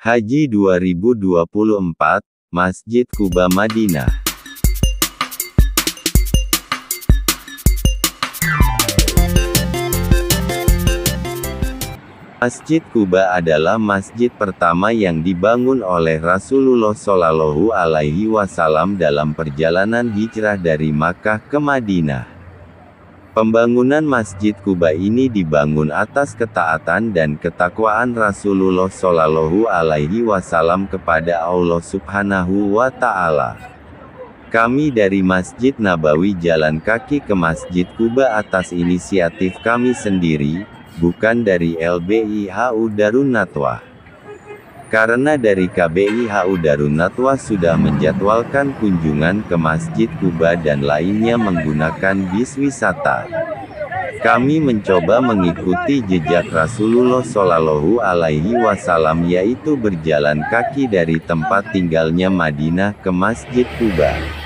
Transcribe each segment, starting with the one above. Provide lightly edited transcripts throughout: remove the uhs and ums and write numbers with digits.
Haji 2024, Masjid Quba Madinah. Masjid Quba adalah masjid pertama yang dibangun oleh Rasulullah Shallallahu Alaihi Wasallam dalam perjalanan hijrah dari Makkah ke Madinah. Pembangunan Masjid Quba ini dibangun atas ketaatan dan ketakwaan Rasulullah Shallallahu Alaihi Wasallam kepada Allah Subhanahu wa Ta'ala. Kami dari Masjid Nabawi jalan kaki ke Masjid Quba atas inisiatif kami sendiri, bukan dari LBIHU Darun Nadwah. Karena dari KBIHU Darun Nadwah sudah menjadwalkan kunjungan ke Masjid Quba dan lainnya menggunakan bis wisata. Kami mencoba mengikuti jejak Rasulullah Shallallahu Alaihi Wasallam, yaitu berjalan kaki dari tempat tinggalnya Madinah ke Masjid Quba.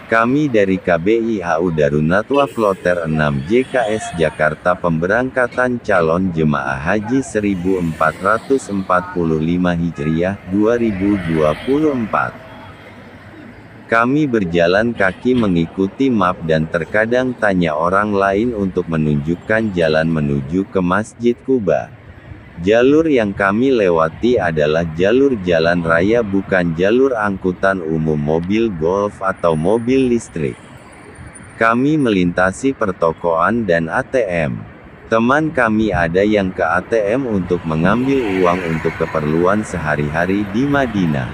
Kami dari KBIHU Darun Nadwah Kloter 6 JKS Jakarta, pemberangkatan calon jemaah haji 1445 Hijriah 2024. Kami berjalan kaki mengikuti map dan terkadang tanya orang lain untuk menunjukkan jalan menuju ke Masjid Quba. Jalur yang kami lewati adalah jalur jalan raya, bukan jalur angkutan umum mobil golf atau mobil listrik. Kami melintasi pertokoan dan ATM. Teman kami ada yang ke ATM untuk mengambil uang untuk keperluan sehari-hari di Madinah.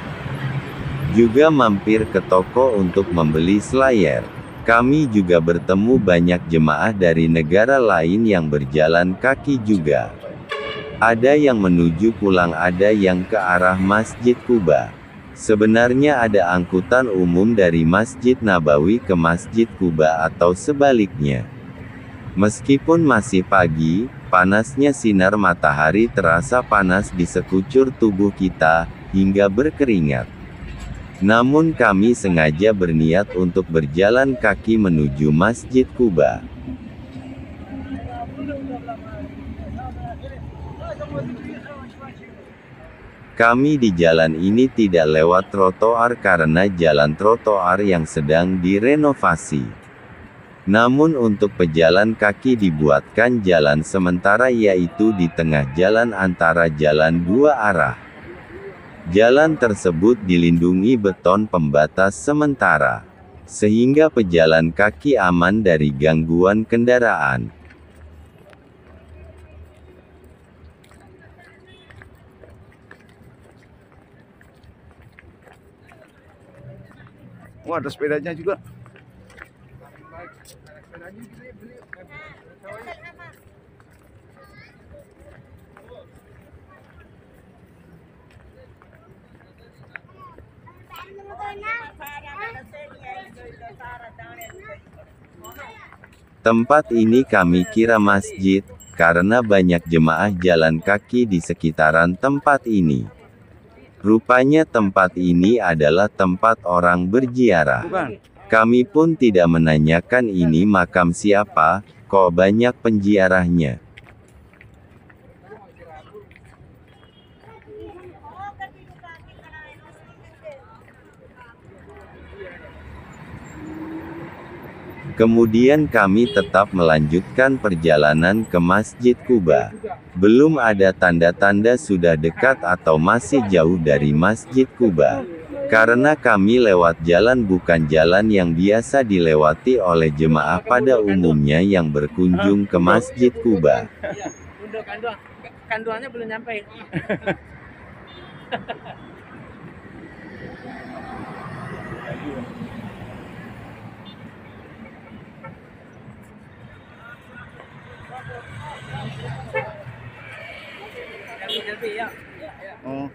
Juga mampir ke toko untuk membeli slayer. Kami juga bertemu banyak jemaah dari negara lain yang berjalan kaki juga. Ada yang menuju pulang, ada yang ke arah Masjid Quba. Sebenarnya ada angkutan umum dari Masjid Nabawi ke Masjid Quba atau sebaliknya. Meskipun masih pagi, panasnya sinar matahari terasa panas di sekucur tubuh kita, hingga berkeringat. Namun kami sengaja berniat untuk berjalan kaki menuju Masjid Quba. Kami di jalan ini tidak lewat trotoar karena jalan trotoar yang sedang direnovasi. Namun untuk pejalan kaki dibuatkan jalan sementara, yaitu di tengah jalan antara jalan dua arah. Jalan tersebut dilindungi beton pembatas sementara, sehingga pejalan kaki aman dari gangguan kendaraan. Oh, ada sepedanya juga. Tempat ini kami kira masjid, karena banyak jemaah jalan kaki di sekitaran tempat ini. Rupanya tempat ini adalah tempat orang berziarah. Kami pun tidak menanyakan ini makam siapa, kok banyak penziarahnya. Kemudian kami tetap melanjutkan perjalanan ke Masjid Quba. Belum ada tanda-tanda sudah dekat atau masih jauh dari Masjid Quba. Karena kami lewat jalan bukan jalan yang biasa dilewati oleh jemaah pada umumnya yang berkunjung ke Masjid Quba. Kanduannya belum nyampe. Oh.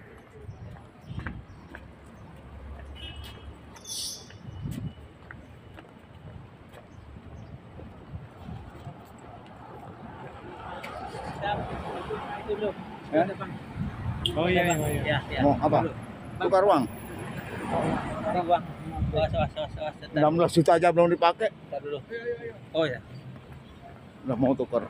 Oh iya, iya. Mau apa? Tukar uang. 16 juta aja belum dipakai. Dulu. Oh ya. Udah mau tukar.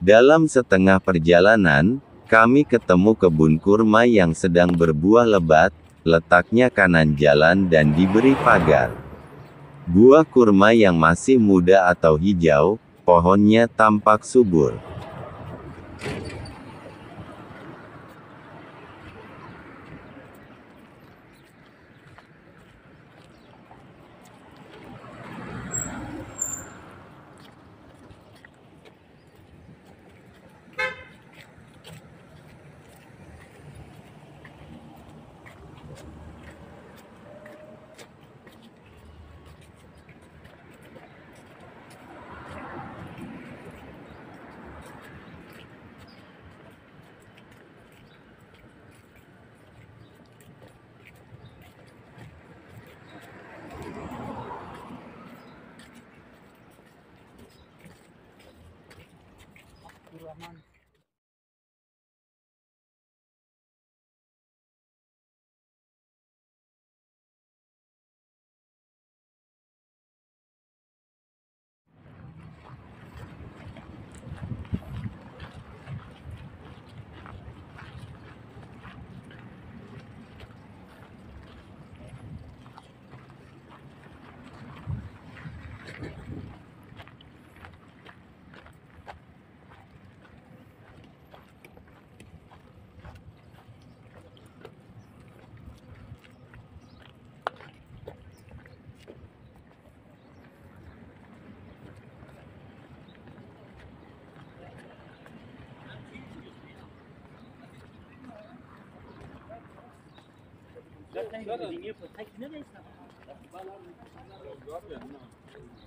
Dalam setengah perjalanan, kami ketemu kebun kurma yang sedang berbuah lebat, letaknya kanan jalan dan diberi pagar. Buah kurma yang masih muda atau hijau, pohonnya tampak subur.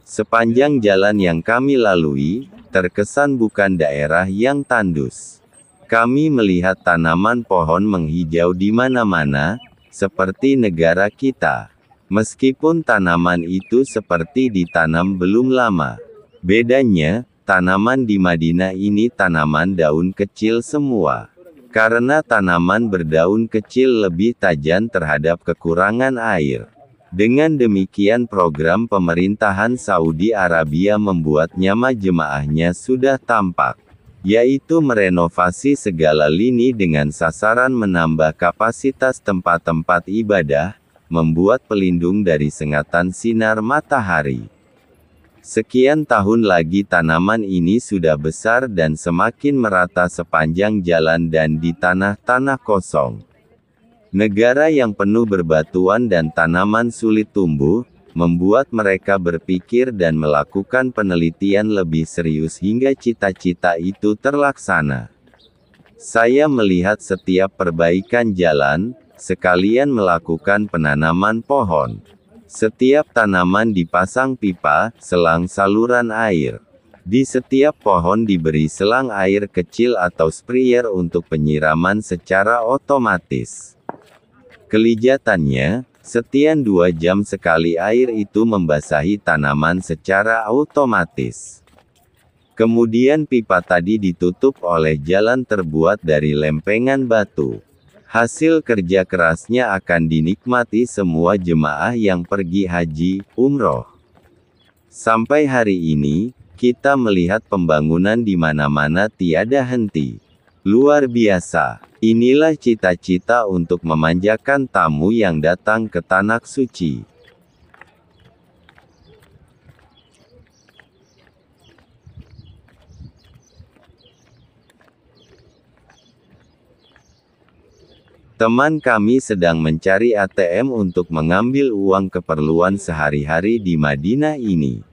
Sepanjang jalan yang kami lalui, terkesan bukan daerah yang tandus. Kami melihat tanaman pohon menghijau di mana-mana, seperti negara kita. Meskipun tanaman itu seperti ditanam belum lama. Bedanya, tanaman di Madinah ini tanaman daun kecil semua. Karena tanaman berdaun kecil lebih tajan terhadap kekurangan air. Dengan demikian program pemerintahan Saudi Arabia membuat nyama jemaahnya sudah tampak, yaitu merenovasi segala lini dengan sasaran menambah kapasitas tempat-tempat ibadah, membuat pelindung dari sengatan sinar matahari. Sekian tahun lagi tanaman ini sudah besar dan semakin merata sepanjang jalan dan di tanah-tanah kosong. Negara yang penuh berbatuan dan tanaman sulit tumbuh, membuat mereka berpikir dan melakukan penelitian lebih serius hingga cita-cita itu terlaksana. Saya melihat setiap perbaikan jalan, sekalian melakukan penanaman pohon. Setiap tanaman dipasang pipa, selang saluran air. Di setiap pohon diberi selang air kecil atau sprayer untuk penyiraman secara otomatis. Kelihatannya, setiap 2 jam sekali air itu membasahi tanaman secara otomatis. Kemudian pipa tadi ditutup oleh jalan terbuat dari lempengan batu. Hasil kerja kerasnya akan dinikmati semua jemaah yang pergi haji, umroh. Sampai hari ini, kita melihat pembangunan di mana-mana tiada henti. Luar biasa. Inilah cita-cita untuk memanjakan tamu yang datang ke Tanah Suci. Teman kami sedang mencari ATM untuk mengambil uang keperluan sehari-hari di Madinah ini.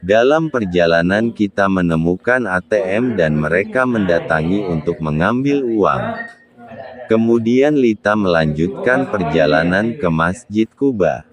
Dalam perjalanan kita menemukan ATM dan mereka mendatangi untuk mengambil uang. Kemudian Lita melanjutkan perjalanan ke Masjid Kuba.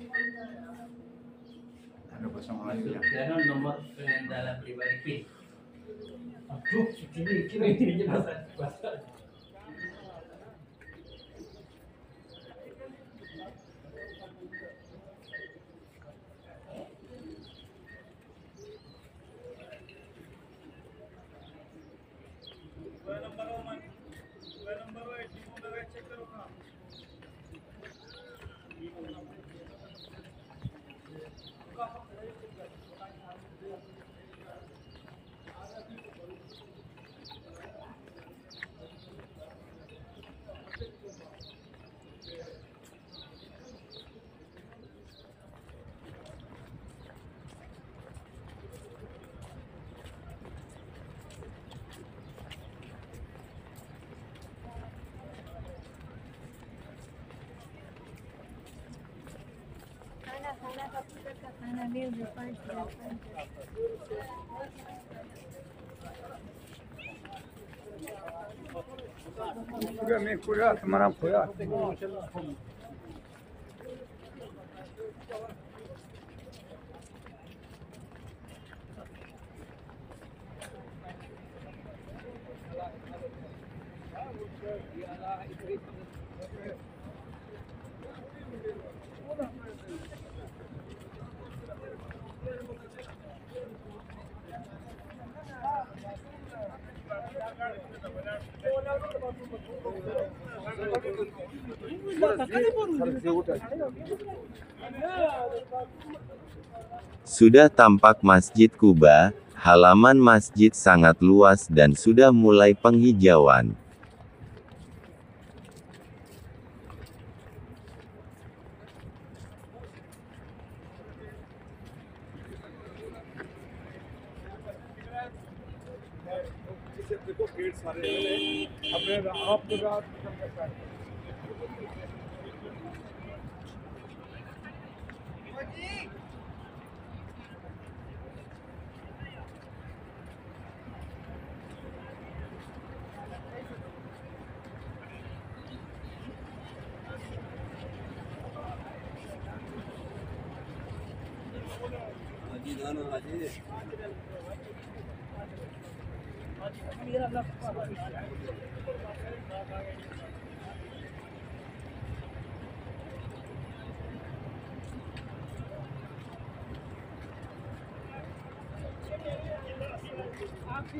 Sudah tampak Masjid Kuba, halaman masjid sangat luas dan sudah mulai penghijauan.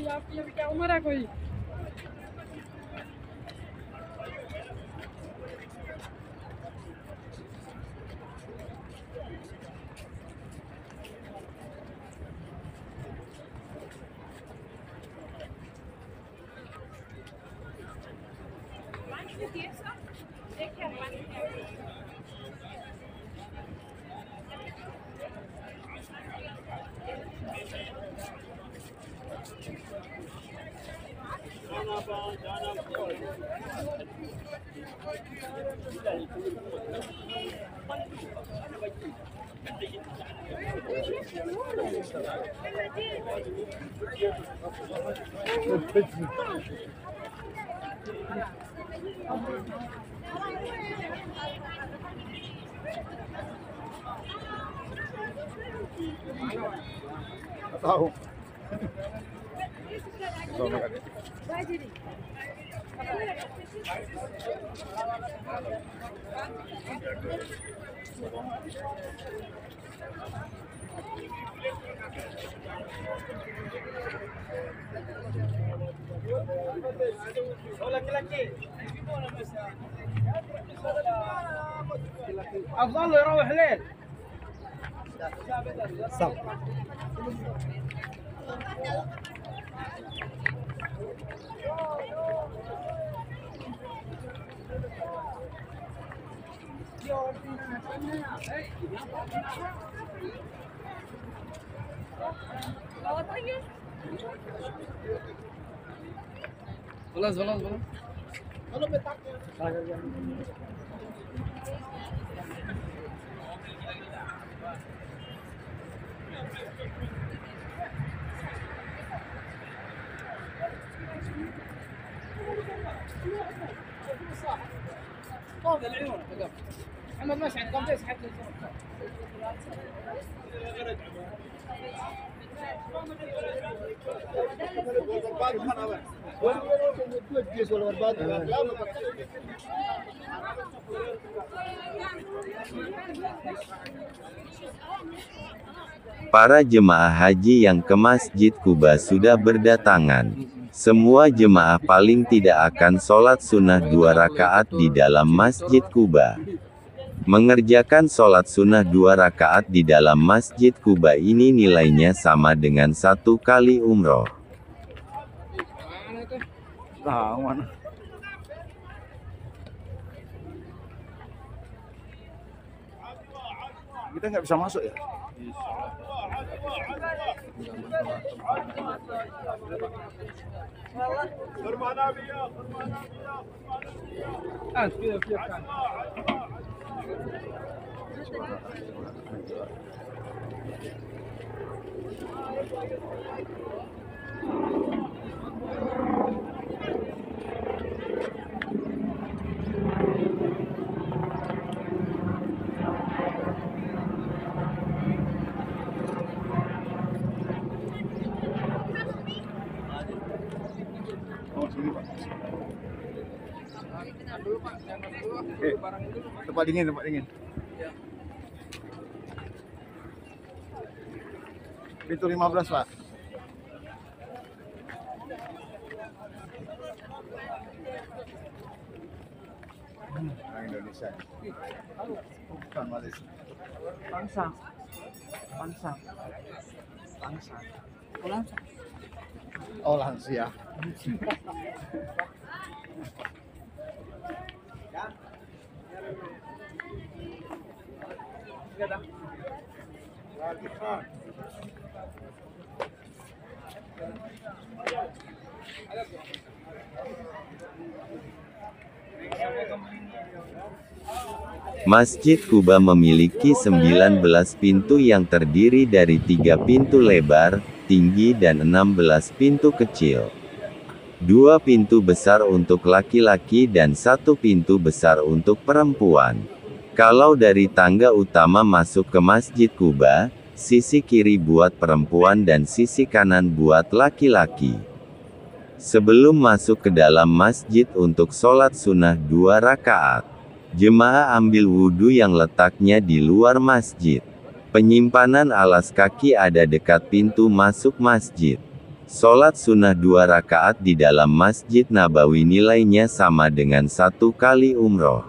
आपकी अभी क्या उम्र है कोई? Tahu. أفضل يروح ليل. خلاص خلاص خلاص. طول العيون محمد ماشي عند قبيس حق Para jemaah haji yang ke Masjid Kuba sudah berdatangan. Semua jemaah paling tidak akan sholat sunnah 2 rakaat di dalam Masjid Kuba. Mengerjakan sholat sunnah 2 rakaat di dalam Masjid Kuba ini nilainya sama dengan 1 kali umroh. Tahu mana? Kita nggak bisa masuk ya? كيف كان Oh, sini Pak. Dulu Pak, jangan dulu. Oke. Barang itu Tempat dingin, tempat dingin. Pintu 15, Pak. Orang Indonesia. Bukan Malaysia. bangsa. Bangsa. Bangsa. Pulang. Oh, lansia. Masjid Kuba memiliki 19 pintu yang terdiri dari 3 pintu lebar, tinggi dan 16 pintu kecil. 2 pintu besar untuk laki-laki dan 1 pintu besar untuk perempuan. Kalau dari tangga utama masuk ke Masjid Kuba, sisi kiri buat perempuan dan sisi kanan buat laki-laki. Sebelum masuk ke dalam masjid untuk sholat sunnah 2 rakaat, jemaah ambil wudhu yang letaknya di luar masjid. Penyimpanan alas kaki ada dekat pintu masuk masjid. Sholat sunnah 2 rakaat di dalam Masjid Nabawi nilainya sama dengan 1 kali umroh.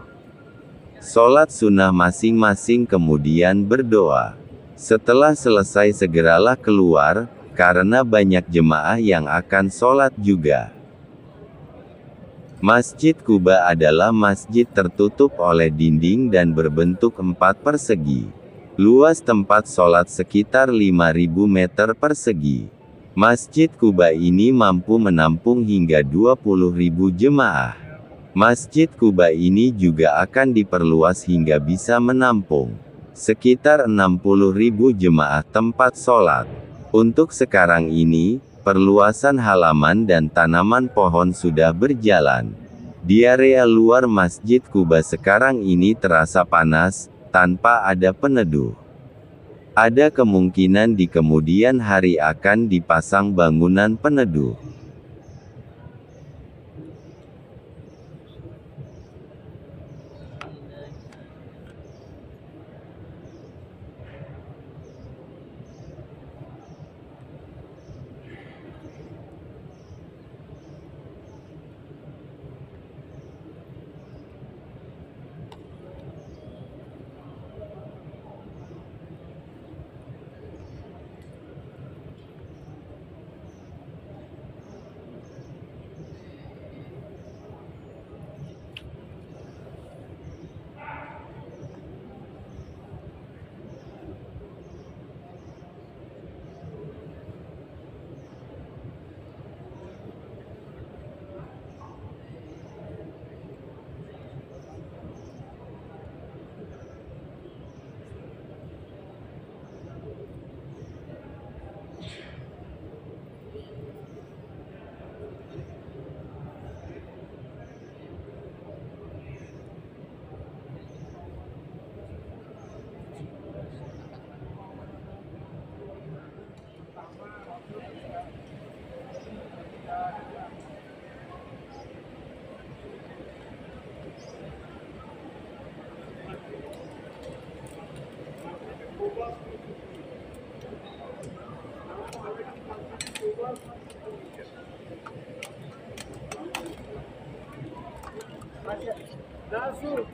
Sholat sunnah masing-masing kemudian berdoa. Setelah selesai segeralah keluar, karena banyak jemaah yang akan sholat juga. Masjid Kuba adalah masjid tertutup oleh dinding dan berbentuk 4 persegi. Luas tempat sholat sekitar 5.000 meter persegi. Masjid Kuba ini mampu menampung hingga 20.000 jemaah. Masjid Kuba ini juga akan diperluas hingga bisa menampung sekitar 60.000 jemaah tempat sholat. Untuk sekarang ini, perluasan halaman dan tanaman pohon sudah berjalan. Di area luar Masjid Kuba sekarang ini terasa panas, tanpa ada peneduh. Ada kemungkinan di kemudian hari akan dipasang bangunan peneduh.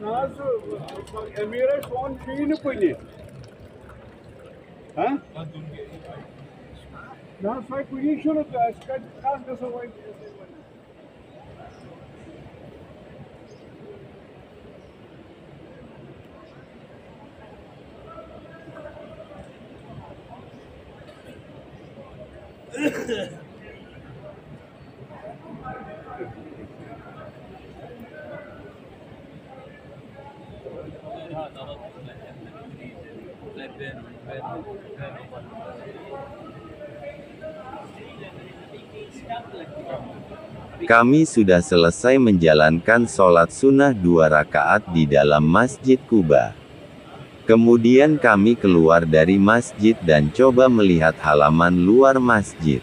Nasıl? Emire son şeyini koydu. Ha? Nasıl koydu şunu da nasıl koydu? Kami sudah selesai menjalankan sholat sunnah 2 rakaat di dalam Masjid Quba. Kemudian kami keluar dari masjid dan coba melihat halaman luar masjid.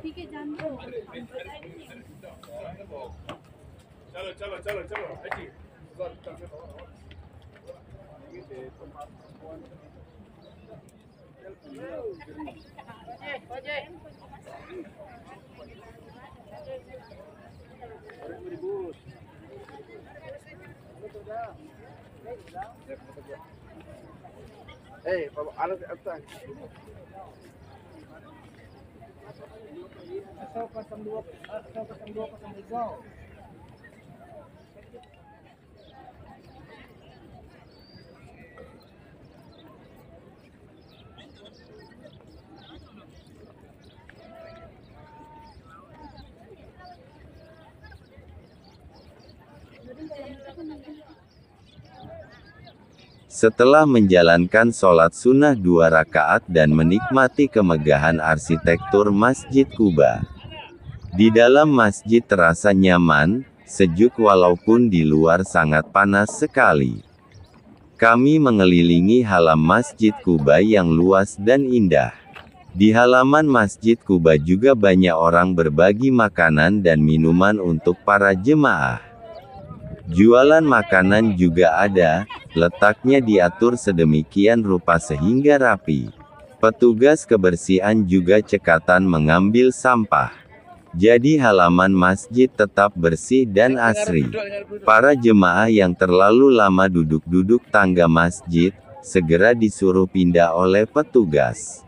ठीक है जान दो Alat apa? Setelah menjalankan sholat sunnah 2 rakaat dan menikmati kemegahan arsitektur Masjid Quba. Di dalam masjid terasa nyaman, sejuk walaupun di luar sangat panas sekali. Kami mengelilingi halaman Masjid Quba yang luas dan indah. Di halaman Masjid Quba juga banyak orang berbagi makanan dan minuman untuk para jemaah. Jualan makanan juga ada, letaknya diatur sedemikian rupa sehingga rapi. Petugas kebersihan juga cekatan mengambil sampah. Jadi halaman masjid tetap bersih dan asri. Para jemaah yang terlalu lama duduk-duduk tangga masjid, segera disuruh pindah oleh petugas.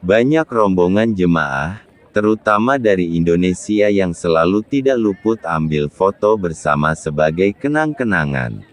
Banyak rombongan jemaah, terutama dari Indonesia yang selalu tidak luput ambil foto bersama sebagai kenang-kenangan.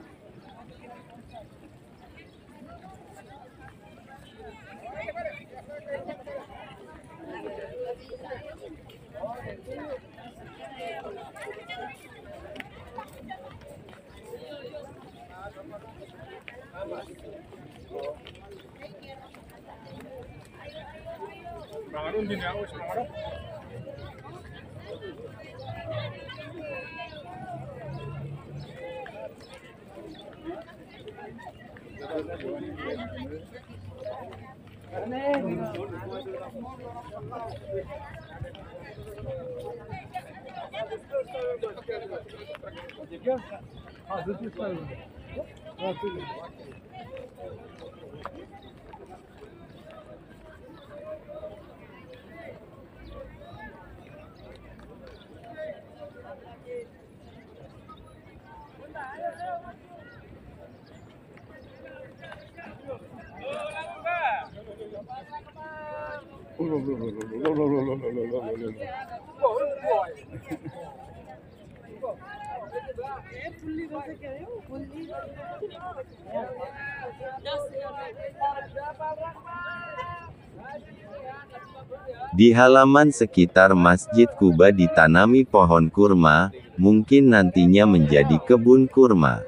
Di halaman sekitar Masjid Quba ditanami pohon kurma, mungkin nantinya menjadi kebun kurma.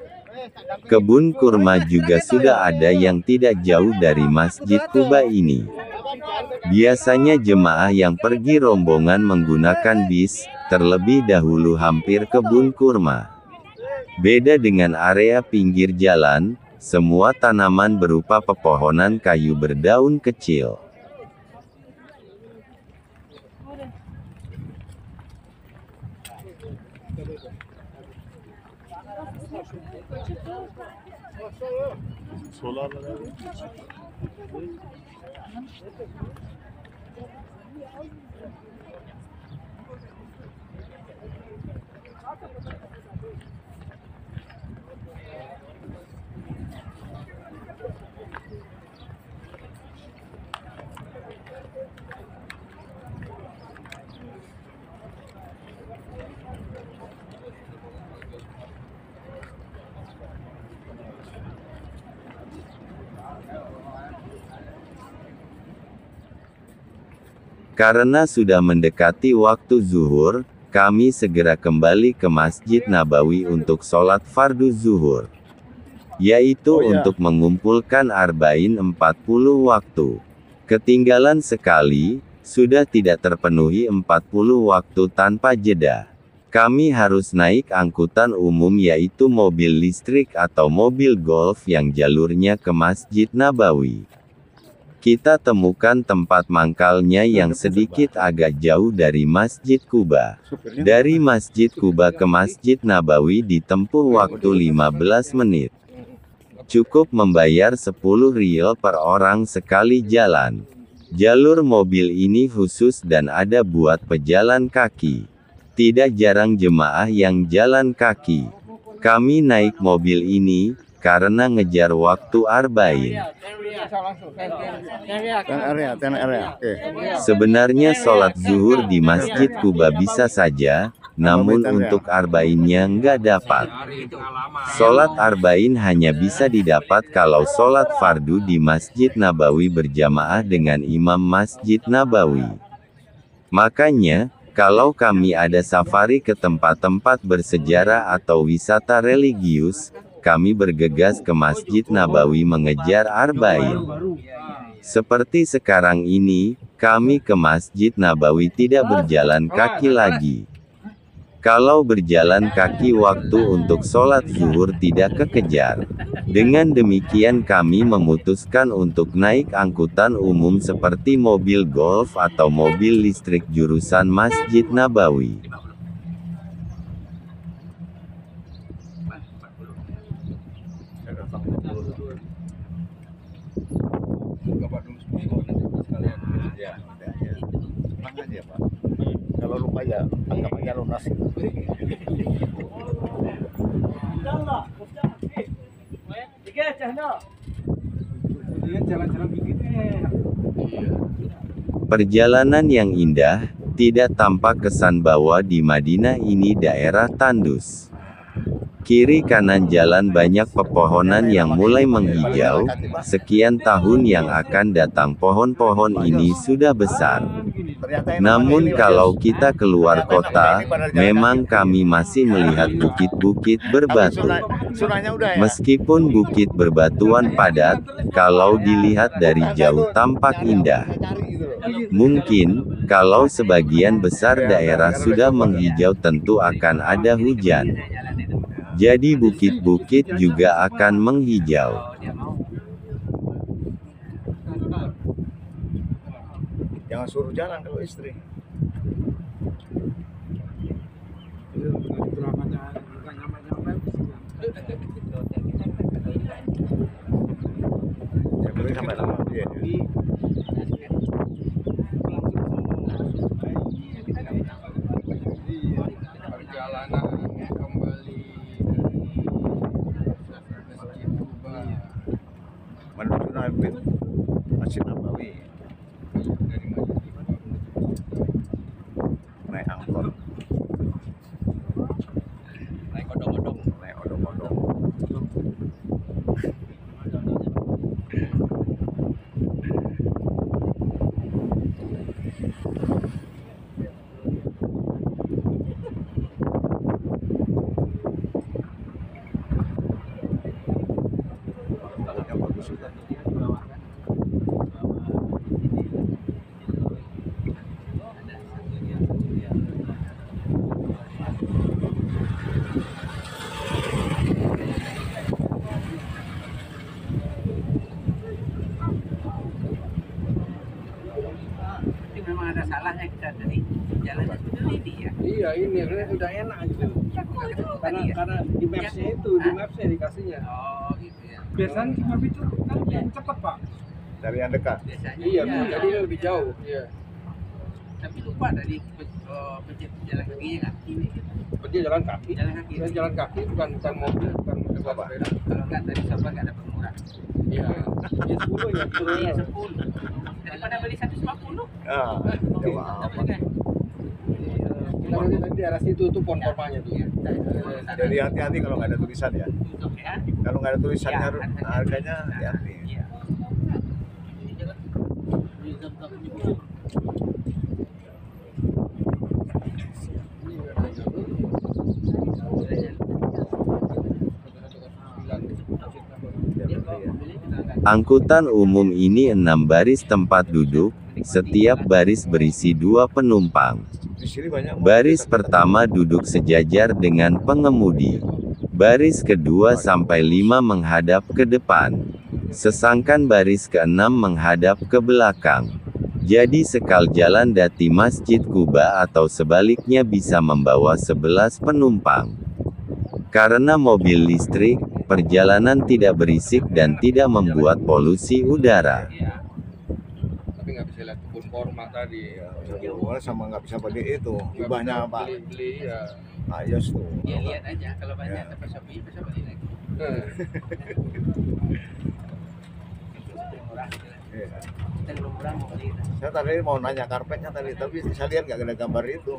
Kebun kurma juga sudah ada yang tidak jauh dari Masjid Quba ini. Biasanya jemaah yang pergi rombongan menggunakan bis, terlebih dahulu hampir kebun kurma. Beda dengan area pinggir jalan, semua tanaman berupa pepohonan kayu berdaun kecil. Karena sudah mendekati waktu zuhur, kami segera kembali ke Masjid Nabawi untuk sholat fardu zuhur. Yaitu untuk mengumpulkan arba'in 40 waktu. Ketinggalan sekali, sudah tidak terpenuhi 40 waktu tanpa jeda. Kami harus naik angkutan umum yaitu mobil listrik atau mobil golf yang jalurnya ke Masjid Nabawi. Kita temukan tempat mangkalnya yang sedikit agak jauh dari Masjid Quba. Dari Masjid Quba ke Masjid Nabawi ditempuh waktu 15 menit. Cukup membayar 10 rial per orang sekali jalan. Jalur mobil ini khusus dan ada buat pejalan kaki. Tidak jarang jemaah yang jalan kaki. Kami naik mobil ini, karena ngejar waktu arba'in. Ten area. Oke. Sebenarnya sholat zuhur di Masjid Quba bisa saja, namun untuk arba'innya nggak dapat. Sholat arba'in hanya bisa didapat kalau sholat fardu di Masjid Nabawi berjamaah dengan imam Masjid Nabawi. Makanya, kalau kami ada safari ke tempat-tempat bersejarah atau wisata religius, kami bergegas ke Masjid Nabawi mengejar arba'in. Seperti sekarang ini, kami ke Masjid Nabawi tidak berjalan kaki lagi. Kalau berjalan kaki waktu untuk sholat zuhur tidak kekejar. Dengan demikian kami memutuskan untuk naik angkutan umum seperti mobil golf atau mobil listrik jurusan Masjid Nabawi. Kalau lupa ya, anggap aja lunas. Perjalanan yang indah, tidak tampak kesan bahwa di Madinah ini daerah tandus. Kiri kanan jalan banyak pepohonan yang mulai menghijau, sekian tahun yang akan datang pohon-pohon ini sudah besar. Namun kalau kita keluar kota, memang kami masih melihat bukit-bukit berbatu. Meskipun bukit berbatuan padat, kalau dilihat dari jauh tampak indah. Mungkin, kalau sebagian besar daerah sudah menghijau tentu akan ada hujan. Jadi bukit-bukit juga akan menghijau. Jangan suruh jalan kalau istri. Saya beri sampai lama. Perjalanan kembali Menuju Masjid Nabawi. Naik angkot. Naik odong-odong. memang ada salahnya kita dari jalan itu ini ya. Iya ini udah enak gitu. Karena di mapsnya itu di mapsnya dikasihnya. Oh gitu ya. Biasanya cuma itu kan yang cepat pak. Dari yang dekat. Biasanya. Iya, jadi lebih jauh. Iya. Tapi lupa tadi pencet jalan kakinya kan? Pencet jalan kaki. Jalan kaki bukan mobil, bukan sepeda. Kalau nggak tadi sabar nggak dapat murah. Iya. Ya 10 ya. Iya 10. Daripada beli 150. Ah, coba apa? Kita nanti di arah situ tuh pohon kormanya tuh. Jadi hati-hati kalau nggak ada tulisan ya. Kalau nggak ada tulisannya harganya hati-hati. Iya. Angkutan umum ini 6 baris tempat duduk, setiap baris berisi 2 penumpang. Di sini banyak. Baris pertama duduk sejajar dengan pengemudi. Baris kedua sampai 5 menghadap ke depan. Sesangkan baris ke-6 menghadap ke belakang. Jadi sekal jalan Dati Masjid Kuba atau sebaliknya bisa membawa 11 penumpang. Karena mobil listrik, perjalanan tidak berisik dan tidak membuat polusi udara. Iya. Tapi nggak bisa lihat kebun korma tadi. Ya, sama nggak bisa beli itu. Hibahnya apa? Beli ya. Nah, yes tuh. Ya lihat aja kalau banyak dapat Shopee bisa beli lagi. Murah gitu lah. Iya. Kita belum murah mau beli. Saya tadi mau nanya karpetnya tadi, tapi saya lihat nggak ada gambar itu.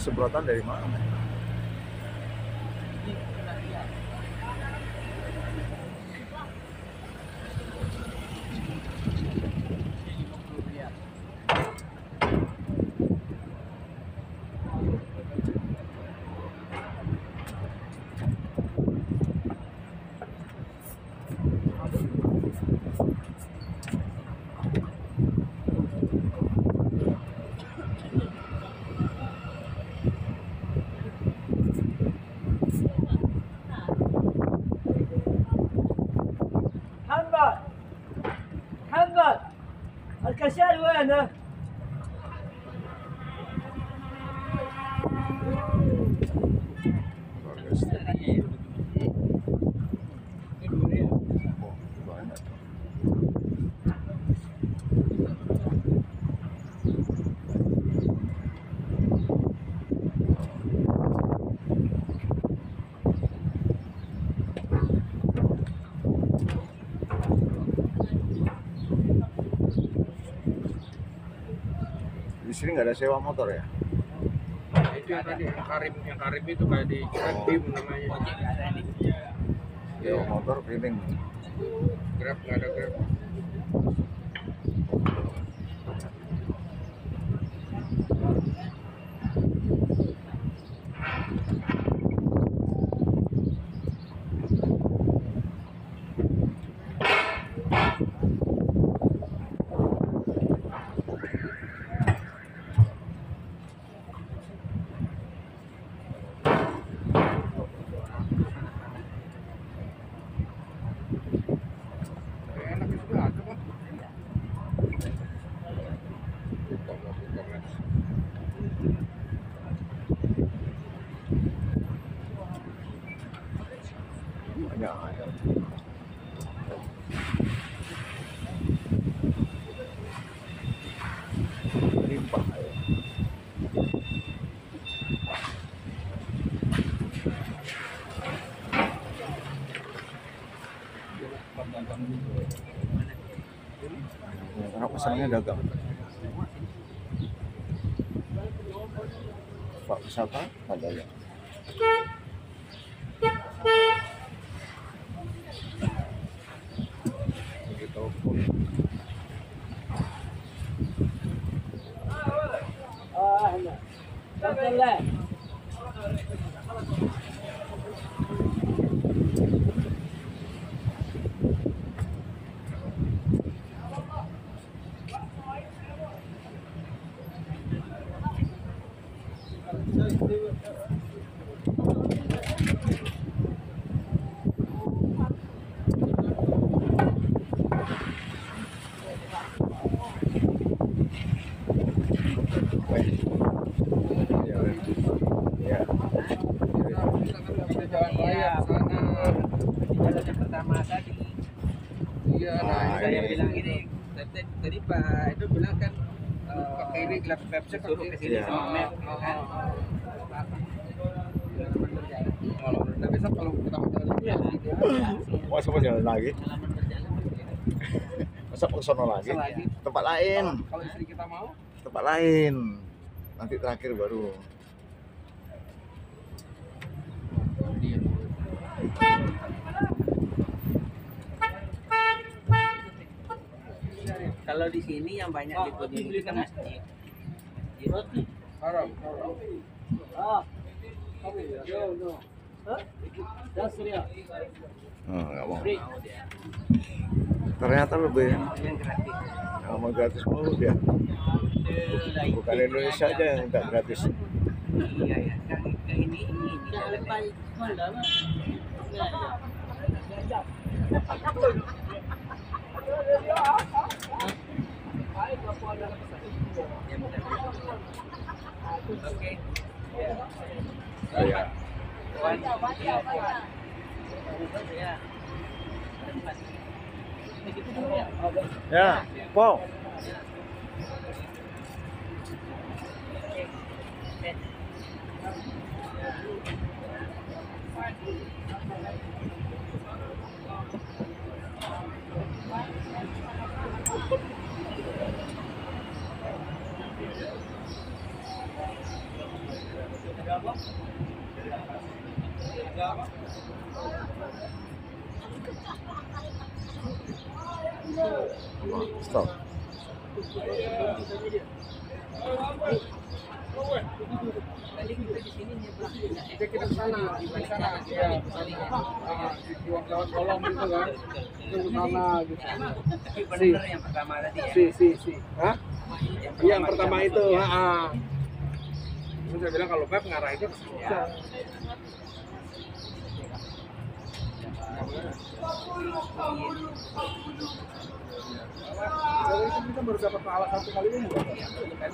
Semprotan dari mana? محمد الكاشير وينه؟ Di sini nggak ada sewa motor ya? Itu yang tadi yang Karim itu kayak di Tim namanya. Sewa motor keliling. Grab nggak ada Grab. Enak itu ada kok. Banyak ada. Limpah ya. Karena pesanannya dagang. Pak wisata ada ya. Begitu pun. Ya. Kita jalan raya ke sana. Jalan yang pertama tadi. Iya, Ah, nah Saya ini. bilang gini, tadi Pak itu bilang kan pakai ini gelap website suruh ke sini Iya. sama map kan. Kalau besok kalau kita mau jalan ya. Wah, semua jalan lagi. Pengalaman berjalan. Masa ke sono lagi? Lagi. Tempat lain. Kalau istri kita mau, Tempat lain. Nanti terakhir baru. Kalau di sini yang banyak dikunjungi ke masjid. haram. Ah. Yo, no. Huh? That's real. Oh, nggak mau. Ternyata lebih Yang gratis. mau gratis mulu dia. Bukan Indonesia aja yang minta gratis. Iya ya. Ke ini jalannya. Oke. Iya. Ya, Paul. Stop. Tadi kita di sini nyebrang. Kita ke sana, di sana. Ya, lewat kolong gitu kan. Itu ke sana gitu. Tapi benar yang pertama tadi ya. Si. Hah? Iya, yang pertama itu, heeh. Terus saya bilang kalau map ngarah itu ke sini. Ya. Jadi itu kita baru dapat pahala satu kali ini.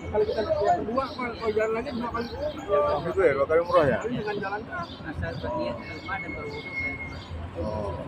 Kali kita yang kedua, kalau jalan lagi 2 kali. Itu ya, 2 kali umroh ya? Ini dengan jalan Asal berniat ke rumah dan berwudu dari rumah. Oh.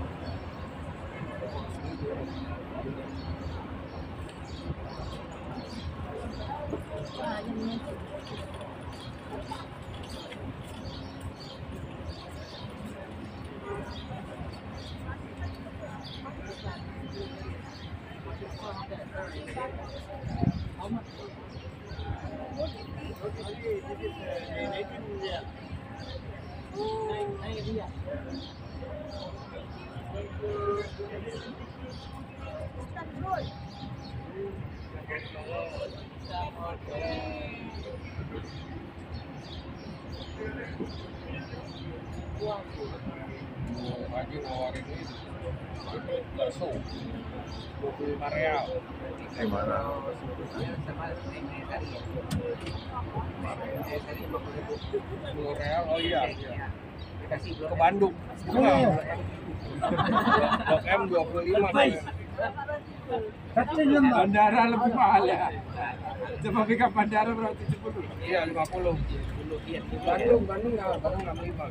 lagi nawarin ini. Bakso. 25 real. Gimana? Sama naik tadi ya. Tadi 50.000. 10 real. Oh iya. Dikasih Ke Bandung. Blok M 25. Bandara lebih mahal ya. Coba pick bandara berarti 70. Iya 50. Iya. Bandung nggak melimpah.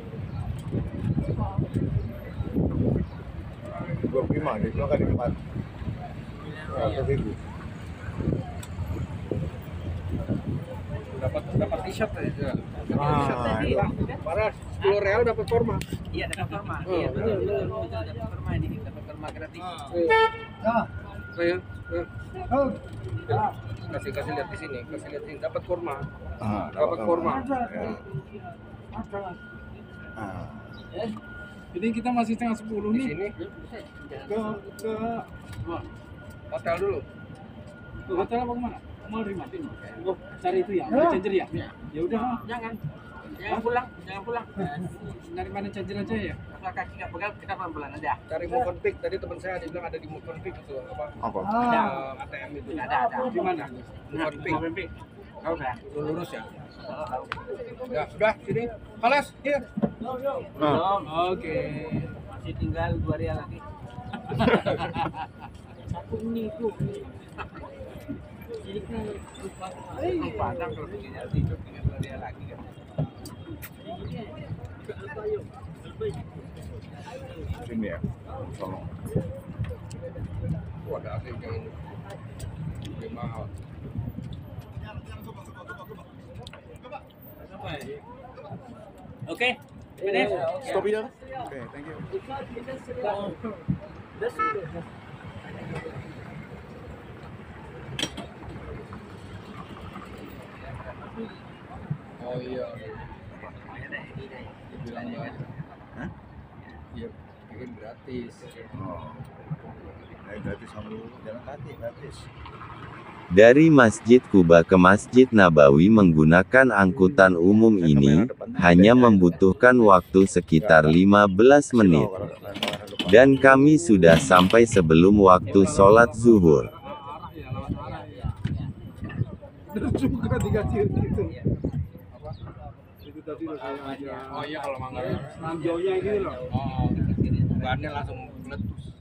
25, dia bilang kan di tempat. 100.000. Dapat t-shirt aja. Ah, itu. Parah 10 real dapat forma. Iya, dapat kurma. Iya, betul. Dapat kurma ini, dapat kurma gratis. Saya kasih lihat di sini, dapat kurma. Dapat kurma. Ya. Jadi kita masih setengah 10 Di nih. sini Ke hotel dulu. hotel apa kemana? Mau rimatin. Oh, cari itu ya, ada charger ya? Ya udah, Jangan pulang. dari mana charger aja ya? Kalau kaki nggak pegal, kita pelan-pelan aja. Cari Movenpick. Tadi teman saya dia bilang ada di Movenpick itu apa? Apa? Ada ATM itu. Ada. Di mana? Movenpick. Kau udah. Lurus ya. Ya sudah sini. Halas, here. Belum. Oke. Masih tinggal 2 real lagi. Satu niku. Padang kalau begini tidur tinggal 2 real lagi kan. Sini ya. Tolong. Ada AC yang lebih mahal. Oke. Finish. Stop here. Oke, thank you. That's Oh iya. Dibilang banyak. Hah? Iya, bikin gratis. Oh. Gratis sambil jalan kaki, gratis. Dari Masjid Kuba ke Masjid Nabawi menggunakan angkutan umum ini, hanya membutuhkan waktu sekitar 15 menit. Dan kami sudah sampai sebelum waktu sholat zuhur. Juga dikasih gitu. Itu tadi loh saya aja. Oh iya kalau Manggarai. Nanjonya ini loh. Oh, bannya langsung meletus.